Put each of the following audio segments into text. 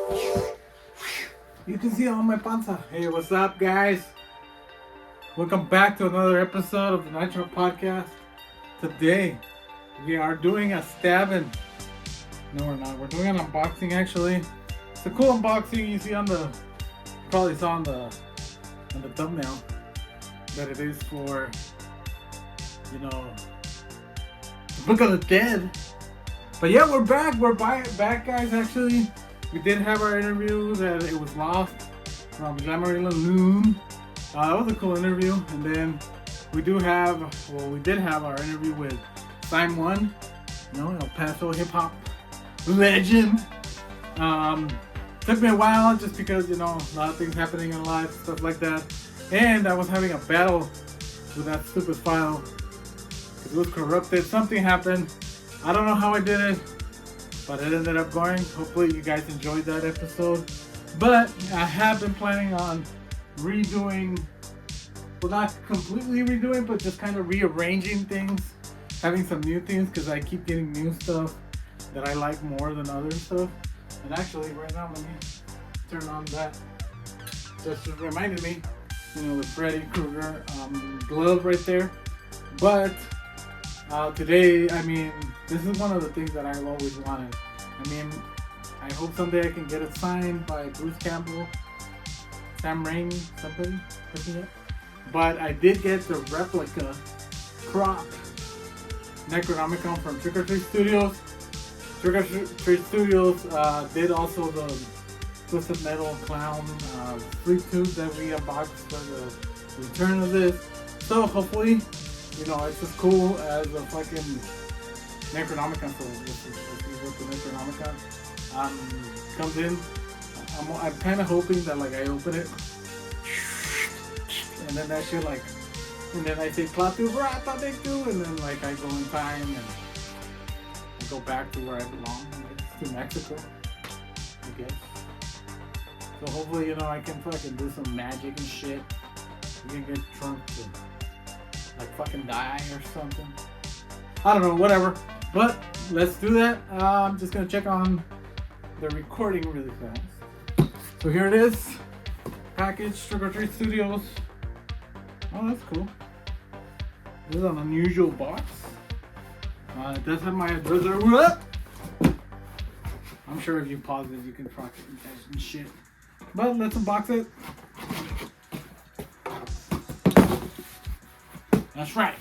You can see all my panza. Hey, what's up, guys? Welcome back to another episode of the Nighttrap podcast. Today, we are doing a stabbing. No, we're not. We're doing an unboxing, actually. It's a cool unboxing. You see on the, you probably saw on the thumbnail that it is for, you know, the Book of the Dead. But yeah, we're back. We're back, guys. Actually, we did have our interview that it was lost from Glamarilla Loon. That was a cool interview. And then we did have our interview with Simon, you know, El Paso hip hop legend. Took me a while just because, you know, a lot of things happening in life, stuff like that. And I was having a battle with that stupid file because it was corrupted. Something happened. I don't know how I did it, but it ended up going. Hopefully you guys enjoyed that episode. But I have been planning on redoing, well, not completely redoing, but just kind of rearranging things, having some new things, because I keep getting new stuff that I like more than other stuff. And actually, right now, let me turn on that. Just reminded me, you know, the Freddy Krueger glove right there. But today, I mean, this is one of the things that I've always wanted. I mean, I hope someday I can get it signed by Bruce Campbell, Sam Raimi, somebody. But I did get the replica prop Necronomicon from Trick or Treat Studios. Trick or Treat Studios did also the Twisted Metal Clown Sleep Tube that we unboxed for the return of this. So hopefully, you know, it's as cool as a fucking Necronomicon. So this is what the Necronomicon comes in. I'm kind of hoping that, like, I open it and then that shit, like, and then I say Clathu, Verata, they do, and then, like, I go in time and I go back to where I belong, like, to Mexico, I guess. So hopefully, you know, I can fucking do some magic and shit. We can get drunk and, like, fucking die or something. I don't know, whatever. But let's do that. I'm just gonna check on the recording really fast. So here it is. Package, Trick or Treat Studios. Oh, that's cool. This is an unusual box. It does have my address there. I'm sure if you pause it, you can track it and shit. But let's unbox it. That's right.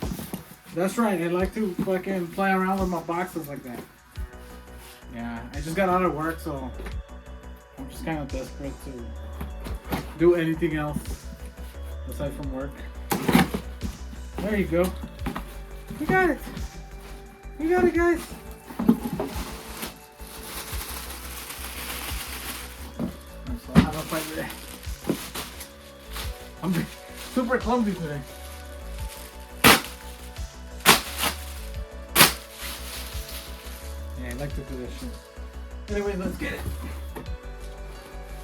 That's right. I like to fucking play around with my boxes like that. Yeah, I just got out of work, so I'm just kind of desperate to do anything else aside from work. There you go. We got it. We got it, guys. So I have a fight today. I'm super clumsy today. Yeah, I like to do this shit. Anyway, let's get it.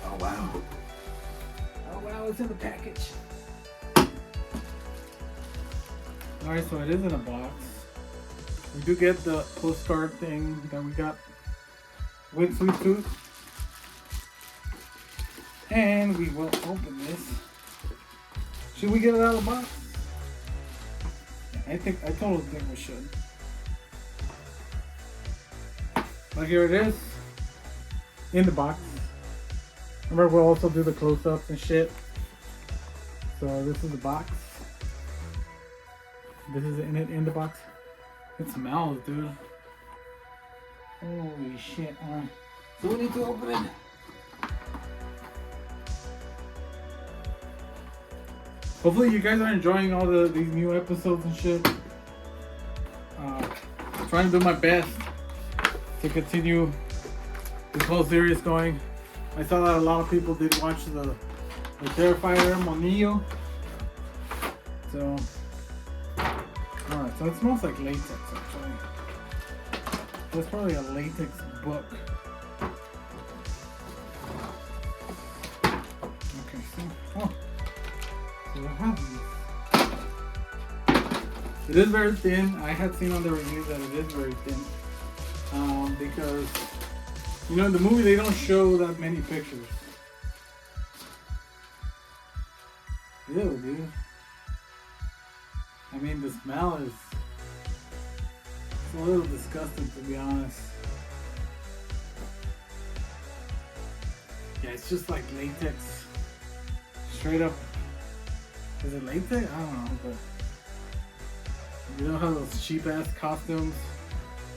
Oh wow. Oh wow, it's in the package. Alright, so it is in a box. We do get the postcard thing that we got with Sweet Tooth. And we will open this. Should we get it out of the box? Yeah, I totally think we should. But here it is. In the box. Remember, we'll also do the close-ups and shit. So this is the box. This is in the box. It smells, dude. Holy shit. Alright. So we need to open it. Hopefully you guys are enjoying all these new episodes and shit. Trying to do my best to continue this whole series going. I saw that a lot of people did watch the Terrifier Monillo. So, alright, so it smells like latex actually. That's probably a latex book. Okay, so we have these. It is very thin. I had seen on the reviews that it is very thin. Because You know, in the movie they don't show that many pictures. Ew, dude. I mean, the smell is it's a little disgusting, to be honest. Yeah, it's just like latex. Straight up. Is it latex? I don't know, but you know how those cheap ass costumes,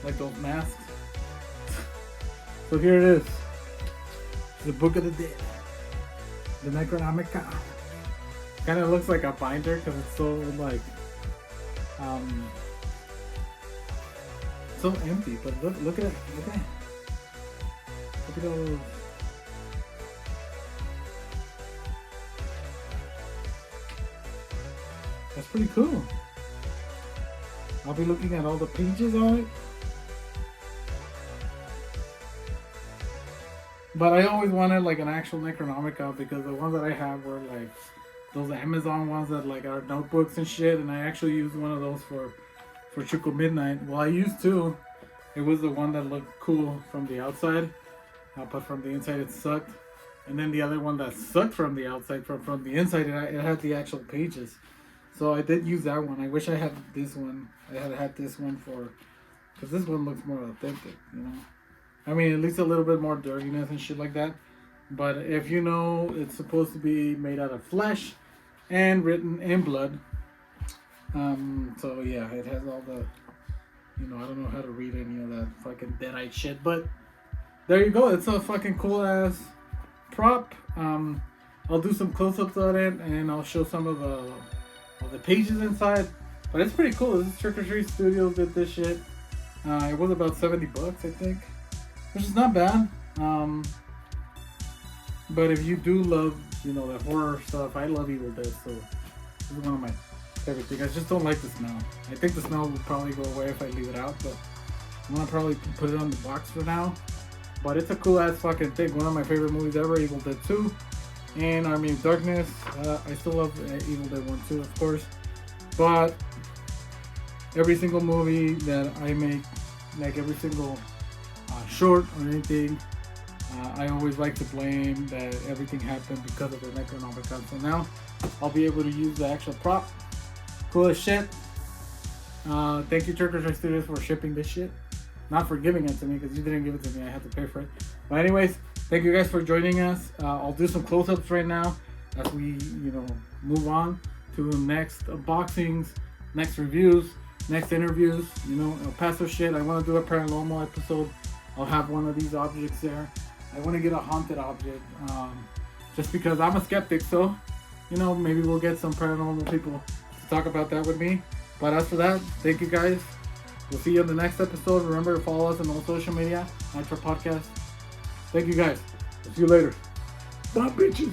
like those masks? So here it is. The Book of the Dead. The Necronomicon. Kind of looks like a binder because it's so like so empty. But look at it. Look at all those. That's pretty cool. I'll be looking at all the pages on it. But I always wanted like an actual Necronomicon because the ones that I have were like those Amazon ones that like are notebooks and shit, and I actually used one of those for Triple Midnight. Well, I used two. It was the one that looked cool from the outside, but from the inside it sucked. And then the other one that sucked from the outside, from the inside, it had the actual pages. So I did use that one. I wish I had this one. I had this one because this one looks more authentic, you know. I mean, at least a little bit more dirtiness and shit like that. But if you know, it's supposed to be made out of flesh and written in blood. So yeah, it has all the, you know, I don't know how to read any of that fucking deadite shit. But there you go. It's a fucking cool ass prop. I'll do some close-ups on it and I'll show some of the pages inside. But it's pretty cool. This is Trick or Treat Studios did this shit. It was about $70, I think, which is not bad. But if you do love, you know, the horror stuff, I love Evil Dead, so this is one of my favorite things. I just don't like the smell. I think the smell will probably go away if I leave it out, but I'm gonna probably put it on the box for now. But it's a cool ass fucking thing. One of my favorite movies ever, Evil Dead 2 and Army of Darkness. I still love Evil Dead 1 too, of course. But every single movie that I make, like every single short or anything, I always like to blame that everything happened because of the Necronomicon. So now I'll be able to use the actual prop. Cool as shit. Thank you, Trick or Treat Studios, for shipping this shit. Not for giving it to me, because you didn't give it to me. I had to pay for it. But anyways, thank you guys for joining us. I'll do some close-ups right now as we, you know, move on to next unboxings, next reviews, next interviews. You know, El Paso shit. I want to do a paranormal episode. I'll have one of these objects there. I want to get a haunted object, just because I'm a skeptic. So, you know, maybe we'll get some paranormal people to talk about that with me. But as for that, thank you guys. We'll see you on the next episode. Remember to follow us on all social media, Nighttrap Podcast. Thank you guys. I'll see you later. Bye, bitches.